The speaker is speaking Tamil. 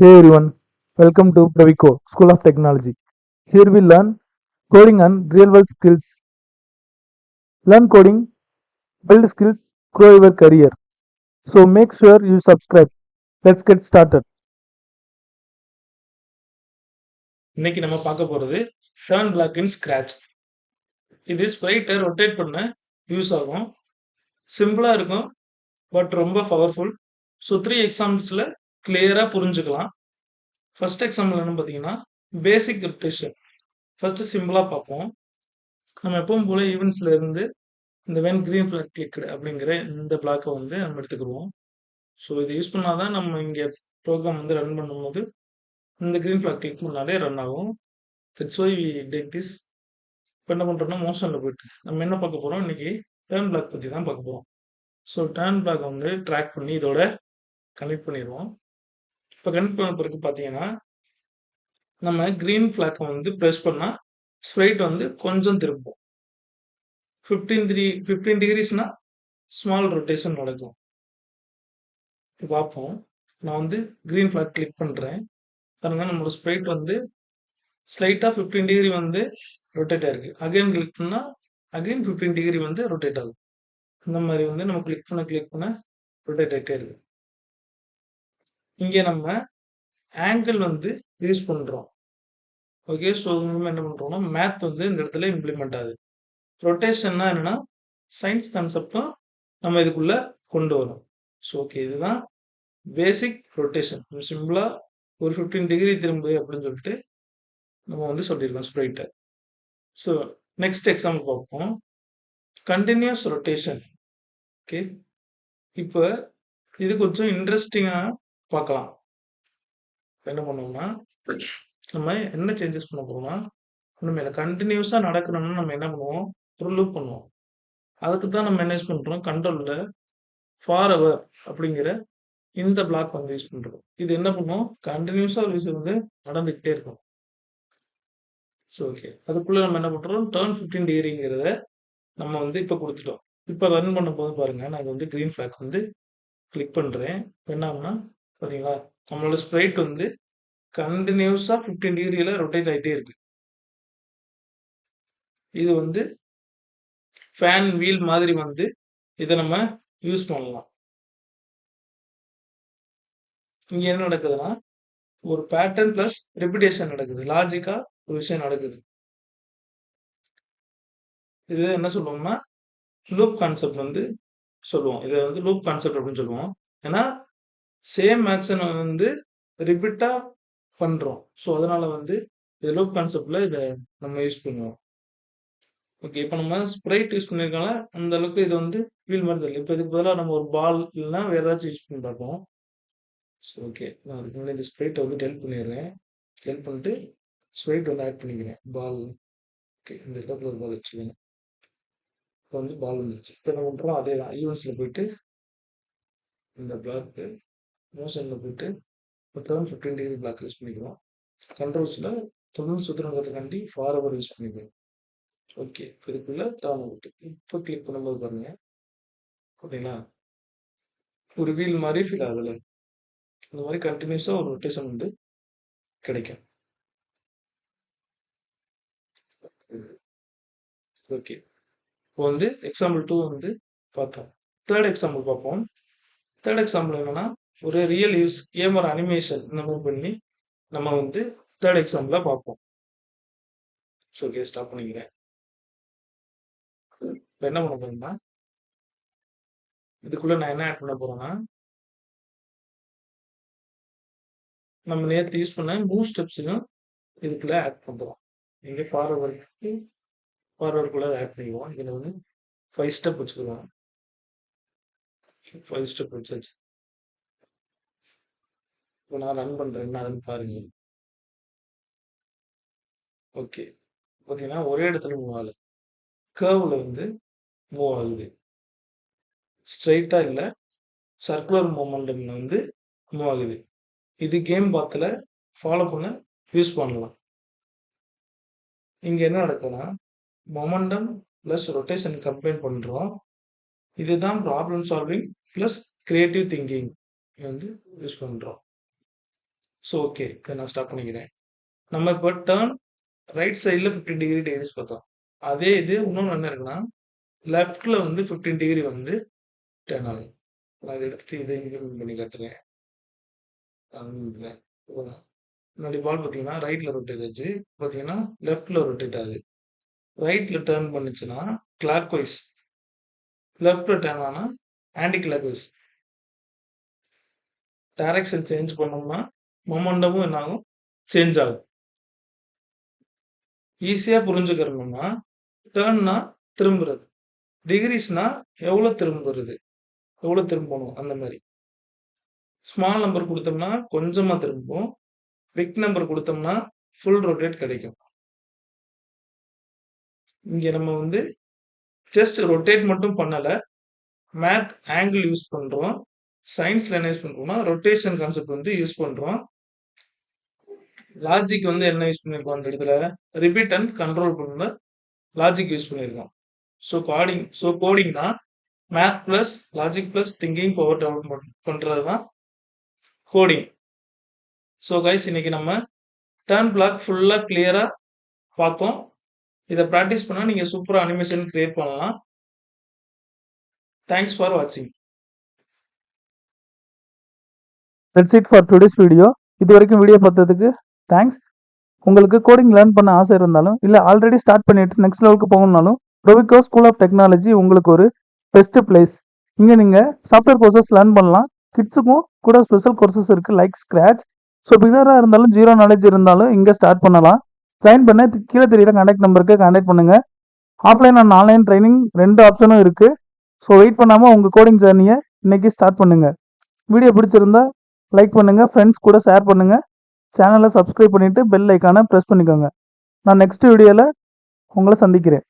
Hey everyone, welcome to Pravico, School of Technology. Here we learn coding and real world skills. Learn coding, build skills, grow your career. So make sure you subscribe. Let's get started. இன்னைக்கு நம்ம பார்க்க போறது ஷேர்ன் பிளாக் இன் ஸ்கிராச். இது ஸ்ப்ரைட்டை ரொட்டேட் பண்ண யூஸ் ஆகும். சிம்பிளா இருக்கும், பட் ரொம்ப பவர்ஃபுல். ஸோ 3 எக்ஸாம்பிள்ஸ்ல கிளியரா புரிஞ்சுக்கலாம். ஃபர்ஸ்ட் எக்ஸாம்பிள் என்ன பார்த்தீங்கன்னா, பேசிக் ரொட்டேஷன். ஃபர்ஸ்ட் சிம்பிளா பார்ப்போம். நம்ம எப்பவும் போல ஈவெண்ட்ஸ்ல இருந்து இந்த வென் கிரீன் ஃபிளாக் கிளிக்டு அப்படிங்கிற இந்த பிளாக்கை வந்து நம்ம எடுத்துக்கிடுவோம். ஸோ இதை யூஸ் பண்ணாதான் நம்ம இங்கே ப்ரோக்ராம் வந்து ரன் பண்ணும்போது இந்த கிரீன் ஃபிளாக் கிளிக் பண்ணாலே ரன் ஆகும். That's why we take this. இப்போ என்ன பண்ணுறோம்னா, மோஷனில் போயிட்டு நம்ம என்ன பார்க்க போகிறோம் இன்னைக்கு, டேர்ன் பிளாக் பற்றி தான் பார்க்க போகிறோம். ஸோ டேர்ன் பிளாக் வந்து ட்ராக் பண்ணி இதோட கனெக்ட் பண்ணிடுவோம். இப்போ கனெக்ட் பண்ண பிறகு பார்த்தீங்கன்னா, நம்ம க்ரீன் ஃப்ளாக்கை வந்து ப்ரெஸ் பண்ணால் ஸ்ப்ரைட் வந்து கொஞ்சம் திருப்போம். 15 டிகிரிஸ்னா ஸ்மால் ரொட்டேஷன் நடக்கும். இப்போ பார்ப்போம். நான் வந்து க்ரீன் ஃப்ளாக் கிளிக் பண்ணுறேன். பாருங்க, நம்மளோட ஸ்ப்ரைட் வந்து ஸ்லைட்டாக 15 டிகிரி வந்து ரொட்டேட் ஆயிருக்கு. அகைன் கிளிக் பண்ணால் அகைன் 15 டிகிரி வந்து ரொட்டேட் ஆகும். இந்த மாதிரி வந்து நம்ம கிளிக் பண்ண ரொட்டேட் ஆகிட்டே இருக்கு. இங்கே நம்ம ஆங்கிள் வந்து யூஸ் பண்ணுறோம். ஓகே, ஸோ நம்ம என்ன பண்ணுறோம்னா, மேத் வந்து இந்த இடத்துல இம்ப்ளிமெண்ட் ஆகுது. ரொட்டேஷன்னா என்னன்னா, சயின்ஸ் கான்செப்டும் நம்ம இதுக்குள்ள கொண்டு வரோம். ஸோ ஓகே, இதுதான் பேசிக் ரொட்டேஷன். சிம்பிளா ஒரு 15 டிகிரி திரும்பு அப்படின்னு சொல்லிட்டு நம்ம வந்து சொல்லியிருக்கோம் ஸ்ப்ரைட்டை. ஸோ நெக்ஸ்ட் எக்ஸாம்பிள் பார்ப்போம். Continuous rotation. ஓகே, இப்போ இது கொஞ்சம் இன்ட்ரெஸ்டிங்காக பார்க்கலாம். என்ன பண்ணுவோம்னா, நம்ம என்ன சேஞ்சஸ் பண்ண போறோம்னா, ஒண்ணுமே இல்ல. கன்டினியூஸா நடக்கணும்னா நம்ம என்ன பண்ணுவோம், ஒரு லூப் பண்ணுவோம். அதுக்கு தான் நம்ம என்ன யூஸ் பண்றோம், கண்ட்ரோல்ல ஃபார் எவர் அப்படிங்கிற இந்த பிளாக் வந்து யூஸ் பண்றோம். இது என்ன பண்ணும், கன்டினியூஸா ஒரு விஷயம் வந்து நடந்துகிட்டே இருக்கும். ஸோ ஓகே, அதுக்குள்ள நம்ம என்ன பண்றோம், டர்ன் 15 டிகிரிங்கிறத நம்ம வந்து இப்போ கொடுத்துட்டோம். இப்போ ரன் பண்ணும்போது பாருங்க, நான் வந்து கிரீன் ஃபிளாக் வந்து கிளிக் பண்றேன். இப்போ என்ன ஆகும்னா, பாத்தீங்களா, நம்மளோட ஸ்ப்ரைட் வந்து கண்டினியூஸா 15 டிகிரியில ரொட்டேட் ஆகிட்டே இருக்கு. இது வந்து ஃபேன் வீல் மாதிரி வந்து இதை நம்ம யூஸ் பண்ணலாம். இங்க என்ன நடக்குதுன்னா, ஒரு பேட்டர்ன் பிளஸ் ரெபிடேஷன் நடக்குது. லாஜிக்கா ஒரு விஷயம் நடக்குது. இது என்ன சொல்லுவோம்னா, லூப் கான்செப்ட் வந்து சொல்லுவோம். இதை வந்து லூப் கான்செப்ட் அப்படின்னு சொல்லுவோம். ஏன்னா சேம் ஆக்ஷன் வந்து ரிப்பீட்டா பண்றோம். ஸோ அதனால வந்து இது லூப் கான்செப்ட்ல இதை நம்ம யூஸ் பண்ணுவோம். ஓகே, இப்போ நம்ம ஸ்ப்ரைட் யூஸ் பண்ணியிருக்கனால அந்த அளவுக்கு இது வந்து வீல் மாதிரி தெரியல. இப்போ இதுக்கு பதிலாக நம்ம ஒரு பால் இல்லைன்னா வேற ஏதாச்சும் யூஸ் பண்ணி பார்ப்போம். ஸோ ஓகே, நான் அதுக்கு முன்னாடி இந்த ஸ்ப்ரைட்டை வந்து டெலிட் பண்ணிடுறேன். டெலிட் பண்ணிட்டு ஸ்ப்ரைட் வந்து ஆட் பண்ணிக்கிறேன். பால். ஓகே, இந்த இடத்துல ஒரு பால் வச்சுக்கணும். இப்போ வந்து பால் வந்துருச்சு. இப்போ என்ன பண்ணுறோம், அதே தான் ஈவெண்ட்ஸில் போயிட்டு இந்த பிளாக்கு மோஷனில் போயிட்டு இப்போ 15 டிகிரி பிளாக் யூஸ் பண்ணிக்கிறோம். கண்ட்ரோல்ஸில் தொடர்ந்து சுற்றுறதுக்காண்டி ஃபார் எவர் யூஸ் பண்ணிக்கிறோம். ஓகே, இப்போ இதுக்குள்ளே டர்ன் அவுட். இப்போ கிளிக் பண்ணும்போது பாருங்க, பார்த்தீங்களா, ஒரு வீல் மாதிரி ஃபீல் ஆகுதுல்ல. இந்த மாதிரி கண்டினியூஸாக ஒரு ரொட்டேஷன் வந்து கிடைக்கும். ஓகே, இப்போ வந்து எக்ஸாம்பிள் 2 வந்து பார்த்தோம். தேர்ட் எக்ஸாம்பிள் பார்ப்போம். தேர்ட் எக்ஸாம்பிள் என்னன்னா, ஒரு ரியல் யூஸ் கேம் ஒரு அனிமேஷன் இந்த மாதிரி பண்ணி நம்ம வந்து தேர்ட் எக்ஸாம்பிளா பார்ப்போம். ஸோ ஓகே, ஸ்டாப் பண்ணிக்கிறேன். இப்போ என்ன பண்ண போறோம்னா, இதுக்குள்ள நான் என்ன ஆட் பண்ண போறேன்னா, நம்ம நேற்று யூஸ் பண்ண மூவ் ஸ்டெப்ஸையும் இதுக்குள்ள ஆட் பண்ணுறோம். இங்கே ஃபார்வர்டுக்குள்ள ஆட் பண்ணிக்குவோம். இதில் வந்து 5 ஸ்டெப் வச்சுக்குவோம். 5 ஸ்டெப் வச்சாச்சு. இப்போ நான் ரன் பண்றேன், என்ன ஆகுதுன்னு பாருங்க. ஓகே, பார்த்தீங்கன்னா ஒரே இடத்துல மூவ் ஆகல. கர்வ்ல வந்து மூவ் ஆகுது. ஸ்ட்ரைட்டா இல்லை, சர்க்குலர் மொமெண்டம்ல வந்து மூவ் ஆகுது. இது கேம் பாத்தில் ஃபாலோ பண்ண யூஸ் பண்ணலாம். இங்கே என்ன நடக்குதுன்னா, மொமெண்டம் ப்ளஸ் ரொட்டேஷன் கம்பைன் பண்ணுறோம். இதுதான் problem solving plus creative thinking வந்து யூஸ் பண்ணுறோம். ஸோ ஓகே, இதை நான் ஸ்டார்ட் பண்ணிக்கிறேன். நம்ம இப்போ டேர்ன் ரைட் சைடில் 15 டிகிரி டிகிரிஸ் பார்த்தோம். அதே இது இன்னொன்று என்ன இருக்குன்னா லெஃப்டில் வந்து 15 டிகிரி வந்து டேர்ன் ஆகும். நான் இதை எடுத்துட்டு இதை இம்ப்ளிமெண்ட் பண்ணி காட்டுறேன். முன்னாடி பால் பார்த்தீங்கன்னா ரைட்டில் ரொட்டேட் ஆச்சு, பார்த்தீங்கன்னா லெஃப்டில் ரொட்டேட் ஆகுது. ரைட்டில் டேர்ன் பண்ணுச்சுன்னா கிளாக் வைஸ், லெஃப்டில் டேர்ன் ஆனால் anticlockwise. Direction change பண்ணோம்னா மொமெண்டமும் என்ன ஆகும், சேஞ்ச் ஆகும். ஈஸியாக புரிஞ்சுக்கிறணும்னா டேர்ன்னா திரும்புறது, டிகிரிஸ்னா எவ்வளோ திரும்புறது, எவ்வளோ திரும்பணும் அந்த மாதிரி. ஸ்மால் நம்பர் கொடுத்தோம்னா கொஞ்சமாக திரும்பும், பிக் நம்பர் கொடுத்தோம்னா ஃபுல் ரொட்டேட் கிடைக்கும். இங்கே நம்ம வந்து ஜஸ்ட் ரொட்டேட் மட்டும் பண்ணலை, மேத் ஆங்கிள் யூஸ் பண்ணுறோம். சயின்ஸில் என்ன யூஸ் பண்ணுறோம்னா ரொட்டேஷன் கான்செப்ட் வந்து யூஸ் பண்ணுறோம். லாஜிக் வந்து என்ன யூஸ் பண்ணியிருக்கோம் அந்த இடத்துல, ரிப்பீட் அண்ட் கண்ட்ரோல் பண்ண லாஜிக் யூஸ் பண்ணியிருக்கோம். ஸோ கோடிங்னா math plus logic plus thinking power development பண்ணுறது தான் கோடிங். ஸோ கைஸ், இன்னைக்கு நம்ம டர்ன் பிளாக் ஃபுல்லாக கிளியராக பார்த்தோம். இதை ப்ராக்டிஸ் பண்ணால் நீங்கள் சூப்பராக அனிமேஷன் கிரியேட் பண்ணலாம். தேங்க்ஸ் ஃபார் வாட்சிங். That's it for today's video. இது வரைக்கும் வீடியோ பார்த்ததுக்கு தேங்க்ஸ். உங்களுக்கு கோடிங் லேர்ன் பண்ண ஆசை இருந்தாலும் இல்லை ஆல்ரெடி ஸ்டார்ட் பண்ணிட்டு நெக்ஸ்ட் லெவலுக்கு போகணும்னாலும் ப்ரொவிகோ ஸ்கூல் ஆஃப் டெக்னாலஜி உங்களுக்கு ஒரு பெஸ்ட் பிளேஸ். இங்கே நீங்கள் சாஃப்ட்வேர் கோர்சஸ் லேர்ன் பண்ணலாம். கிட்ஸுக்கும் கூட ஸ்பெஷல் கோர்சஸ் இருக்குது லைக் ஸ்க்ராட்ச். ஸோ பிகினராக இருந்தாலும் ஜீரோ நாலேஜ் இருந்தாலும் இங்கே ஸ்டார்ட் பண்ணலாம். ஜாயின் பண்ண கீழே தெரியுற கான்டாக்ட் நம்பருக்கு கான்டாக்ட் பண்ணுங்கள். ஆஃப்லைன் அண்ட் ஆன்லைன் ட்ரைனிங் 2 ஆப்ஷனும் இருக்குது. ஸோ வெயிட் பண்ணாமல் உங்கள் கோடிங் ஜேர்னியை இன்னைக்கு ஸ்டார்ட் பண்ணுங்கள். வீடியோ பிடிச்சிருந்தா லைக் பண்ணுங்கள், ஃப்ரெண்ட்ஸ் கூட ஷேர் பண்ணுங்கள், சேனலை சப்ஸ்கிரைப் பண்ணிவிட்டு பெல் ஐக்கானை ப்ரெஸ் பண்ணிக்கோங்க. நான் நெக்ஸ்ட் வீடியோவில் உங்களை சந்திக்கிறேன்.